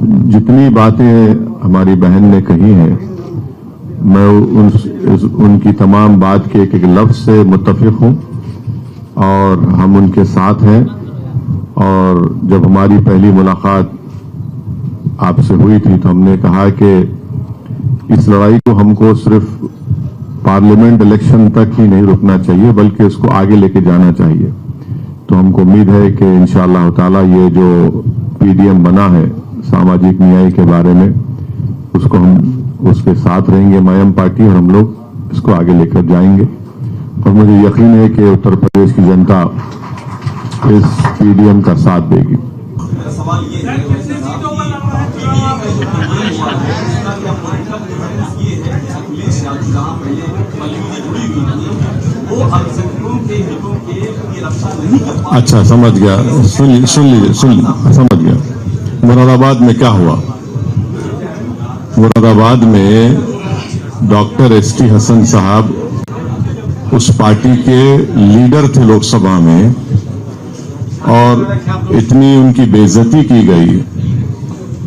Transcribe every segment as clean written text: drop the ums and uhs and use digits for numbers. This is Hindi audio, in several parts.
जितनी बातें हमारी बहन ने कही हैं, मैं उनकी तमाम बात के एक एक लफ्ज से मुत्तफिक हूं और हम उनके साथ हैं। और जब हमारी पहली मुलाकात आपसे हुई थी तो हमने कहा कि इस लड़ाई को हमको सिर्फ पार्लियामेंट इलेक्शन तक ही नहीं रुकना चाहिए बल्कि इसको आगे लेके जाना चाहिए। तो हमको उम्मीद है कि इंशाअल्लाह ताला ये जो पीडीएम बना है सामाजिक न्याय के बारे में, उसको हम उसके साथ रहेंगे मायम पार्टी, और हम लोग इसको आगे लेकर जाएंगे। और मुझे यकीन है कि उत्तर प्रदेश की जनता इस पीडीएम का साथ देगी। सवाल ये है अच्छा, समझ गया। सुन लीजिए समझ गया। मुरादाबाद में क्या हुआ? मुरादाबाद में डॉक्टर एसटी हसन साहब उस पार्टी के लीडर थे लोकसभा में, और इतनी उनकी बेइज्जती की गई,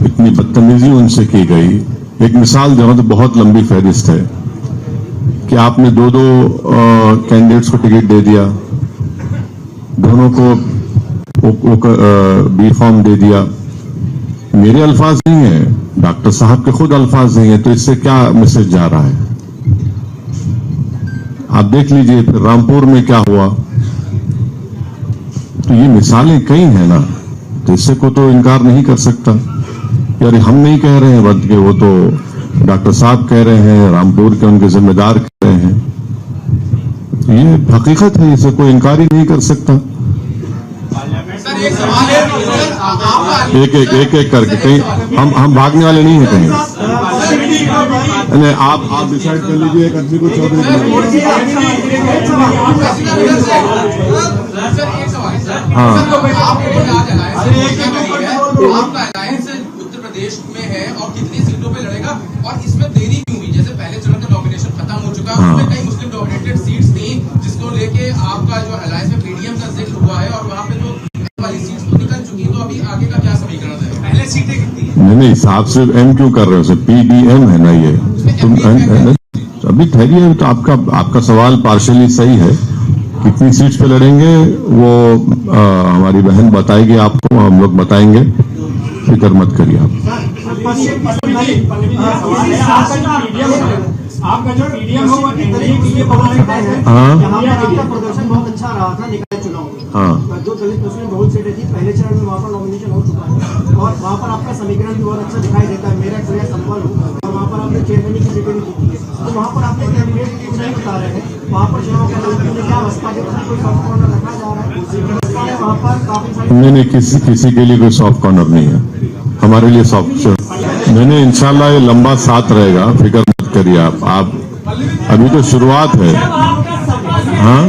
इतनी बदतमीजी उनसे की गई। एक मिसाल जो तो बहुत लंबी फहरिस्त है कि आपने दो कैंडिडेट्स को टिकट दे दिया, दोनों को बी फॉर्म दे दिया। मेरे अल्फाज नहीं है, डॉक्टर साहब के खुद अल्फाज नहीं है, तो इससे क्या मैसेज जा रहा है? आप देख लीजिए फिर रामपुर में क्या हुआ। तो ये मिसालें कई हैं ना, तो इससे को तो इनकार नहीं कर सकता। यार हम नहीं कह रहे हैं बल्कि वो तो डॉक्टर साहब कह रहे हैं, रामपुर के उनके जिम्मेदार कह रहे हैं। ये हकीकत है, इसे कोई इनकार ही नहीं कर सकता। एक एक करके कहीं हम भागने वाले नहीं है कहीं। नहीं, आप डिसाइड कर लीजिए, एक आदमी को चौधरी। हाँ, आपका अलायंस उत्तर प्रदेश में है और कितनी सीटों पे लड़ेगा, और इसमें देरी क्यों हुई? जैसे पहले चरण का नॉमिनेशन खत्म हो चुका है, उसमें कई मुस्लिम डोमिनेटेड सीट्स थी जिसको लेके आपका जो अलायंस में पीडीएम का जिक्र हुआ है, और वहाँ पे जो वाली सीट्स तो निकल चुकी, तो अभी आगे का क्या समीकरण है? पहले सीटें कितनी है? नहीं साहब सिर्फ एम क्यों कर रहे हो? पीडीएम है ना ये। अभी ठहरिए, तो आपका सवाल पार्शियली सही है। कितनी सीट्स पे लड़ेंगे वो हमारी बहन बताएगी आपको, हम लोग बताएंगे, फिक्र मत करिए आप। आपका जो पीडीएम होगा एनडीए के लिए बहुत अच्छा है। हाँ, यहाँ पर आपका प्रदर्शन बहुत अच्छा रहा था निकाय चुनाव में। हाँ, जो दलित मुस्लिम बहुत सीटें थी पहले चरण में वहाँ पर नॉमिनेशन हो चुका है, और वहाँ पर आपका समीकरण भी बहुत अच्छा दिखाई देता है। मेरा एक्सपीरियंस संभल हो, और वहाँ पर आपने चेयरमैन की सीटें भी जीती है। तो वहाँ पर आपने कैंडिडेट कुछ नहीं बता रहे हैं, वहाँ पर चुनाव का क्या अवस्था है? कोई सॉफ्ट कॉर्नर रखा जा रहा है वहाँ पर? काफी सारी नहीं, किसी के लिए कोई सॉफ्ट कॉर्नर नहीं है, हमारे लिए सॉफ्ट। मैंने इंशाल्लाह ये लंबा साथ रहेगा, फिक्र मत करिए आप अभी तो शुरुआत है। हाँ,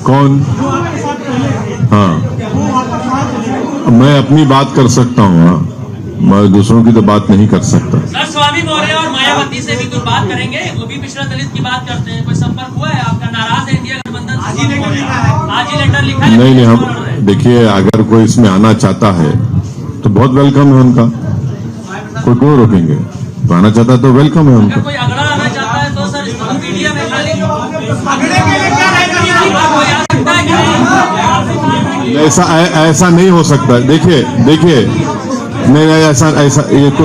कौन? हाँ, मैं अपनी बात कर सकता हूँ, हाँ, मैं दूसरों की तो बात नहीं कर सकता। सर, स्वामी मौर्य और मायावती से भी कुछ बात करेंगे? वो भी पिछड़ा दलित की बात करते हैं, कोई संपर्क हुआ है आपका? नाराज है इंडिया गठबंधन? आज ही लेटर लिखा है। नहीं, हम देखिए, अगर कोई इसमें आना चाहता है तो बहुत वेलकम है उनका, कोई क्यों रोकेंगे? तो आना चाहता है तो वेलकम है उनका। कोई अगड़ा आना चाहता है तो सर इसको मीडिया में खाली ऐसा नहीं हो सकता। देखिए नहीं, ऐसा ये तो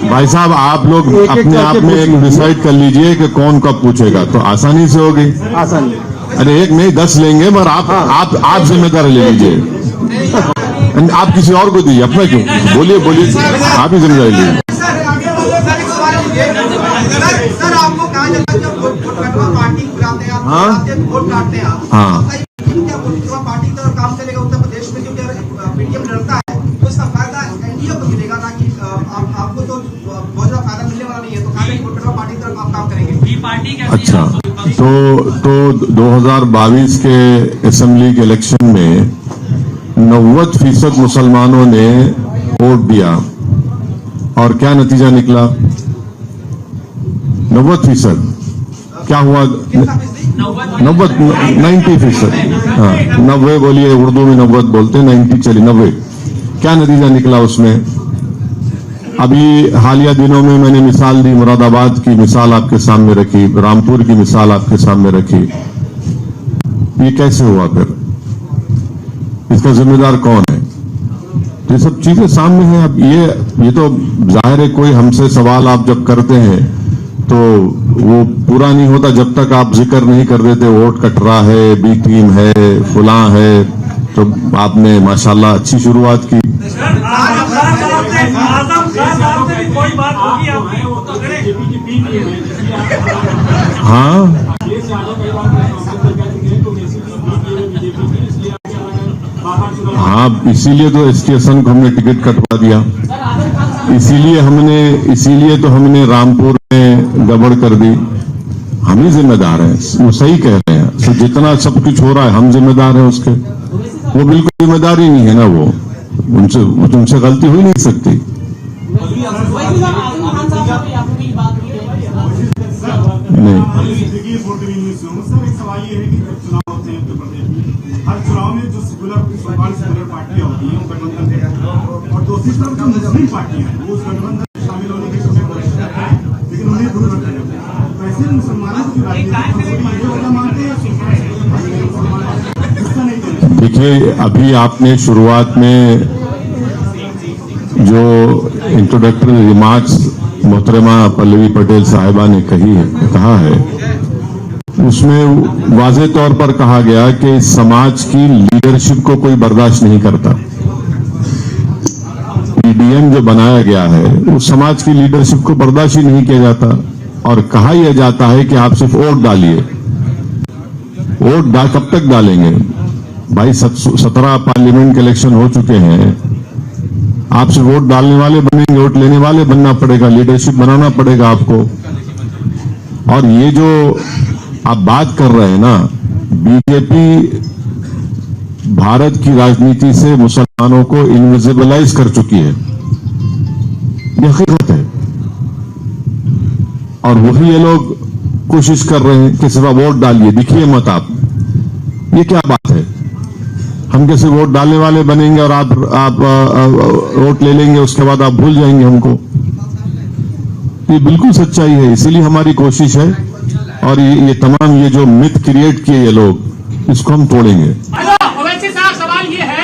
भाई साहब, आप लोग अपने आप में एक डिसाइड कर लीजिए कि कौन कब पूछेगा, तो आसानी से होगी। आसानी, अरे एक नहीं 10 लेंगे, मगर आप जिम्मेदार ले लीजिए। आप किसी और को दीजिए, अपना क्यों? बोलिए, आप ही जिम्मेदारी लीजिए। सर, आपको कहा जाता है जब पार्टी बुलाते हैं, हाँ, वोट काटते हैं, हाँ, पार्टी की तरफ काम चलेगा उत्तर प्रदेश में, क्योंकि पीडीएम लड़ता है तो इसका फायदा एनडीए को मिलेगा ना कि आपको तो बहुत ज्यादा फायदा मिलने वाला नहीं है। तो पार्टी की तरफ आप काम करेंगे। अच्छा, तो 2022 के असेंबली के इलेक्शन में 90% मुसलमानों ने वोट दिया, और क्या नतीजा निकला? 90%। क्या हुआ? 90%, हाँ 90 बोलिए, उर्दू में 90 बोलते हैं, 90 चली 90। क्या नतीजा निकला उसमें? अभी हालिया दिनों में मैंने मिसाल दी, मुरादाबाद की मिसाल आपके सामने रखी, रामपुर की मिसाल आपके सामने रखी। ये कैसे हुआ फिर? इसका जिम्मेदार कौन है? ये सब चीजें सामने हैं। अब ये तो जाहिर है, कोई हमसे सवाल आप जब करते हैं तो वो पूरा नहीं होता जब तक आप जिक्र नहीं कर देते वोट कट रहा है, बी टीम है, फुला है। तो आपने माशाल्लाह अच्छी शुरुआत की। हाँ हाँ, इसीलिए तो एसटीएसएन को हमने टिकट कटवा दिया, इसीलिए तो हमने रामपुर में गड़बड़ कर दी। हम ही जिम्मेदार हैं, वो सही कह रहे हैं। तो जितना सब कुछ हो रहा है हम जिम्मेदार हैं उसके। वो बिल्कुल जिम्मेदारी नहीं है ना, वो उनसे गलती हो ही नहीं सकती। नहीं, एक सवाल ये है कि जब चुनाव होते हैं उत्तर प्रदेश में, हर चुनाव में जो सेकुलर पार्टियां होती हैं गठबंधन में, और दूसरी तरफ जो मुस्लिम पार्टियां हैं वो उस गठबंधन में शामिल होने की कोशिश करते हैं, लेकिन उन्हें दूर रखा जाता है। तो ऐसे मुसलमानों की राजनीति मानते हैं। देखिए, अभी आपने शुरुआत में जो इंट्रोडक्टरी रिमार्क्स मोहतरमा पल्लवी पटेल साहिबा ने कहा है, उसमें वाज़े तौर पर कहा गया कि समाज की लीडरशिप को कोई बर्दाश्त नहीं करता। पीडीएम जो बनाया गया है उस समाज की लीडरशिप को बर्दाश्त ही नहीं किया जाता, और कहा यह जाता है कि आप सिर्फ वोट डालिए। कब तक डालेंगे भाई? 17 पार्लियामेंट के इलेक्शन हो चुके हैं। आप सिर्फ वोट डालने वाले बनेंगे, वोट लेने वाले बनना पड़ेगा, लीडरशिप बनाना पड़ेगा आपको। और ये जो आप बात कर रहे हैं ना, बीजेपी भारत की राजनीति से मुसलमानों को इनविजिबलाइज कर चुकी है, ये हकीकत है। और वही ये लोग कोशिश कर रहे हैं कि सिर्फ वोट डालिए, दिखिए मत आप। ये क्या बात है? हम कैसे वोट डालने वाले बनेंगे और आप वोट ले लेंगे, उसके बाद आप भूल जाएंगे हमको? ये बिल्कुल सच्चाई है। इसीलिए हमारी कोशिश है, और ये तमाम ये जो मिथ क्रिएट किए ये लोग, इसको हम तोड़ेंगे। ओवैसी साहब, सवाल ये है,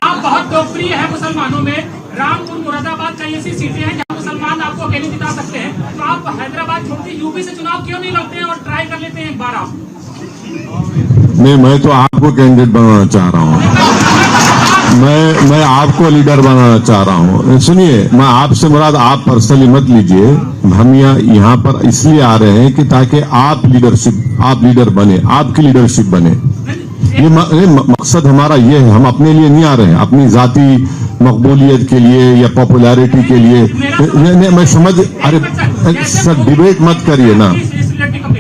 आप बहुत लोकप्रिय है मुसलमानों में। रामपुर मुरादाबाद कई ऐसी सीटें हैं जहां मुसलमान आपको अकेले जिता सकते हैं, तो आप हैदराबाद छोड़ के यूपी से चुनाव क्यों नहीं लड़ते हैं और ट्राई कर लेते हैं एक बार आप? नहीं, मैं तो आपको कैंडिडेट बनाना चाह रहा हूं। मैं आपको लीडर बनाना चाह रहा हूं। सुनिए, मैं आपसे मुराद आप पर्सनली मत लीजिए। हम यहाँ पर इसलिए आ रहे हैं कि ताकि आप लीडर बने, आपकी लीडरशिप बने। ये मकसद हमारा ये है। हम अपने लिए नहीं आ रहे हैं, अपनी जाती मकबूलियत के लिए या पॉपुलैरिटी के लिए। नहीं, मैं समझ, अरे सर डिबेट मत करिए ना।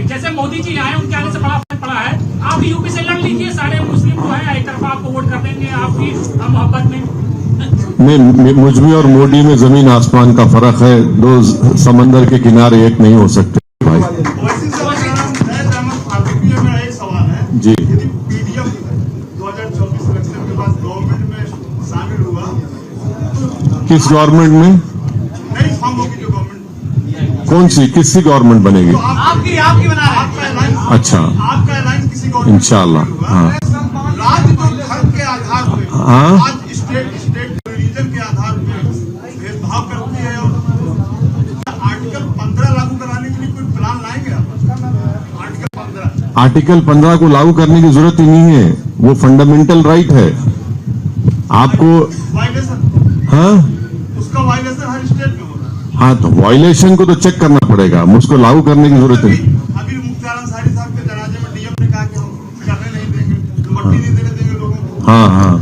जैसे मोदी जी आए, उनके आने से बड़ा फर्क पड़ा है। आप यूपी से लड़ लीजिए, सारे मुस्लिम जो है एक तरफा आपको वोट कर देंगे आपकी मोहब्बत में। मुझ में और मोदी में जमीन आसमान का फर्क है। दो समंदर के किनारे एक नहीं हो सकते भाई। एक सवाल है जी, यदि पीडीएम 2024 इलेक्शन के बाद गवर्नमेंट में शामिल हुआ, किस गवर्नमेंट में? नई फॉर्म होगी जो गवर्नमेंट, कौन सी, किसकी गवर्नमेंट बनेगी? आपकी बना रहे हैं। अच्छा, आपका अलायंस किसी गवर्नमेंट इंशाल्लाह। हाँ, राज्य जो धर्म के आधार पर, हाँ, आज स्टेट रिलीजन के आधार पर भेदभाव करती है, और आर्टिकल 15 लागू कराने के लिए कोई प्लान लाएंगे आप? आर्टिकल 15 को लागू करने की जरूरत ही नहीं है। वो फंडामेंटल राइट है आपको। वायलेशन, हाँ, उसका वायलेशन हर स्टेट में हो रहा है। हाँ, तो वायलेशन को तो चेक करना पड़ेगा, मुझको लागू करने की जरूरत नहीं। अभी मुख्तार अंसारी साहब के जनाजे में डीएम ने कहा कि हम करने नहीं देंगे, मट्टी नहीं देने देंगे लोगों को। हाँ हाँ,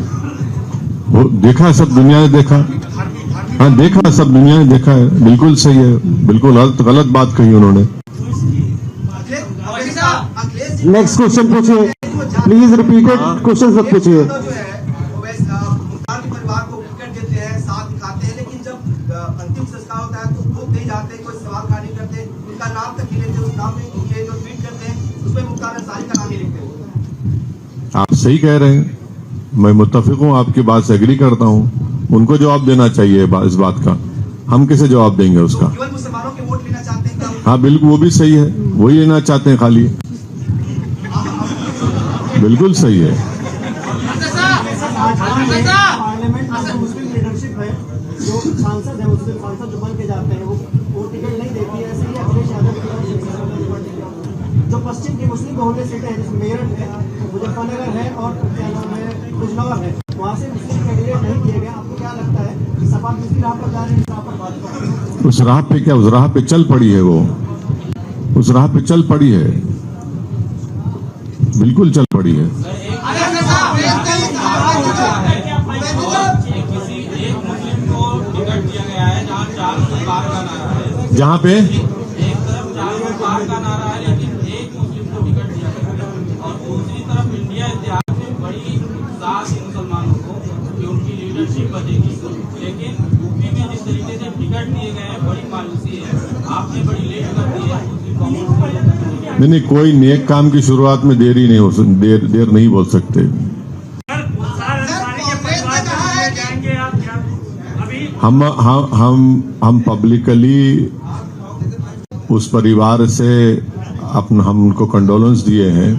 वो देखा, सब दुनिया ने देखा। हाँ, देखा, सब दुनिया ने देखा है। बिल्कुल सही है, बिल्कुल गलत बात कही उन्होंने। नेक्स्ट क्वेश्चन पूछिए, प्लीज रिपीटेड क्वेश्चन सब पूछिए। मुख्तार के परिवार को टिकट देते हैं, साथ दिखाते हैं, लेकिन जब अंतिम संस्कार होता है तो वो नहीं जाते, कोई सवाल खड़ा नहीं करते, उनका नाम तक नहीं लेते, उस नाम में ये मुख्तार अंसारी का नाम ही लिखते हैं। आप सही कह रहे हैं, मैं मुत्तफिक हूं, आपकी बात से एग्री करता हूं। उनको जवाब देना चाहिए इस बात का, हम कैसे जवाब देंगे उसका? केवल मुसलमानों के वोट लेना चाहते हैं क्या? हाँ बिल्कुल, वो भी सही है, वही लेना चाहते हैं खाली, बिल्कुल सही है। पार्लियामेंट में जो मुस्लिम लीडरशिप है, जो सांसद है, मुस्लिम सांसद जो बन के जाते हैं, वो टिकट नहीं देती है। ऐसे ही अखिलेश यादव जो पश्चिम की मुस्लिम बहुल्य सीटें हैं, जिसमें मेरठ है, मुजफ्फरनगर है और क्या नाम है बिजनौर है, वहाँ से मुस्लिम कैंडिडेट नहीं किए गए। आपको क्या लगता है कि सपा दूसरी राह पर जा रही है, इस राह पर भाजपा? उस राह पे क्या, उस राह पे चल पड़ी है, वो उस राह पे चल पड़ी है, बिल्कुल चल पड़ी है। जहाँ पे एक तरफ 4 पार का नारा है, लेकिन एक मुस्लिम को टिकट दिया गया और दूसरी तरफ इंडिया इतिहास में बड़ी साथ है मुसलमानों को कि उनकी लीडरशिप बचेगी, लेकिन यूपी में जिस तरीके से टिकट दिए गए हैं बड़ी मायूसी है। आपने बड़ी लेट कर दी है कांग्रेस। नहीं, कोई नेक काम की शुरुआत में देर नहीं बोल सकते। हम पब्लिकली उस परिवार से हम उनको कंडोलेंस दिए हैं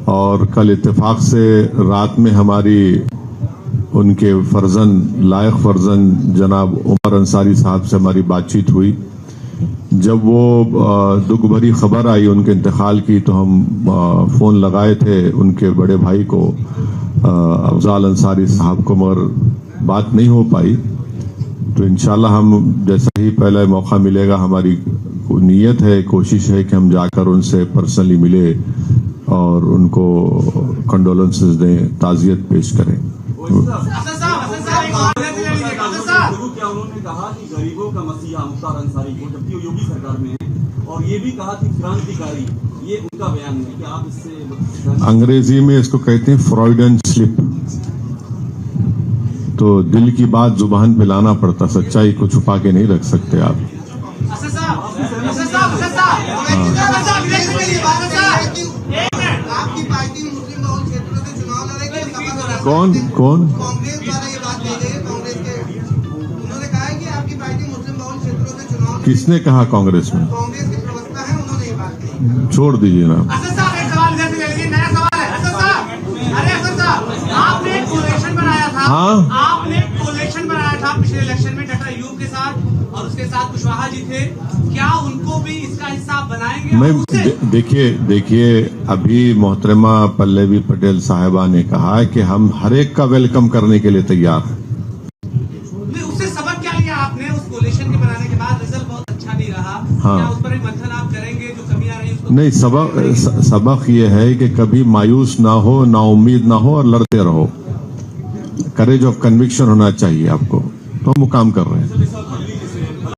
और कल इत्तेफाक से रात में हमारी उनके लायक फर्जन जनाब उमर अंसारी साहब से हमारी बातचीत हुई। जब वो दुख भरी खबर आई उनके इंतकाल की, तो हम फोन लगाए थे उनके बड़े भाई को, अफजाल अंसारी साहब को, मगर बात नहीं हो पाई। तो इंशाल्लाह हम जैसा ही पहला मौका मिलेगा, हमारी नीयत है, कोशिश है कि हम जाकर उनसे पर्सनली मिले और उनको कंडोलेंसेस दें, ताज़ियत पेश करें। क्या उन्होंने कहा कि गरीबों का मसीहा मुख्तार अंसारी को, जबकि वो योगी सरकार में है, और ये भी कहा कि क्रांतिकारी, ये उनका बयान है कि आप इससे अंग्रेजी में इसको कहते हैं फ्रॉइडन स्लिप। तो दिल की बात जुबान पे लाना पड़ता, सच्चाई को छुपा के नहीं रख सकते आप। आपकी पार्टी मुस्लिम बहुल क्षेत्रों से चुनाव लड़ेगी। कौन कांग्रेस द्वारा ये बात कही गई, कांग्रेस के उन्होंने कहा है कि आपकी पार्टी मुस्लिम बहुल क्षेत्रों से चुनाव। किसने कहा? कांग्रेस में कांग्रेस के प्रवक्ता है, उन्होंने ये बात कही। छोड़ दीजिए ना। आपने एक कोलेशन बनाया था। हाँ, आपने एक कोलेशन बनाया था पिछले इलेक्शन में डॉक्टर अयूब के साथ, और उसके साथ कुशवाहा जी थे। क्या उनको भी इसका हिस्सा बनाएंगे? मैं देखिए अभी मोहतरमा पल्लवी पटेल साहिबा ने कहा है कि हम हर एक का वेलकम करने के लिए तैयार हैं। उससे सबक क्या लिया आपने? उस कोलेशन के बनाने के बाद रिजल्ट बहुत अच्छा नहीं रहा। हाँ। क्या उस पर मंथन आप करेंगे? जो कमियां रही उसको नहीं, सबक ये है कि कभी मायूस ना हो, ना उम्मीद ना हो और लड़ते रहो। करेज ऑफ कन्विक्शन होना चाहिए आपको, तो हम वो काम कर रहे हैं।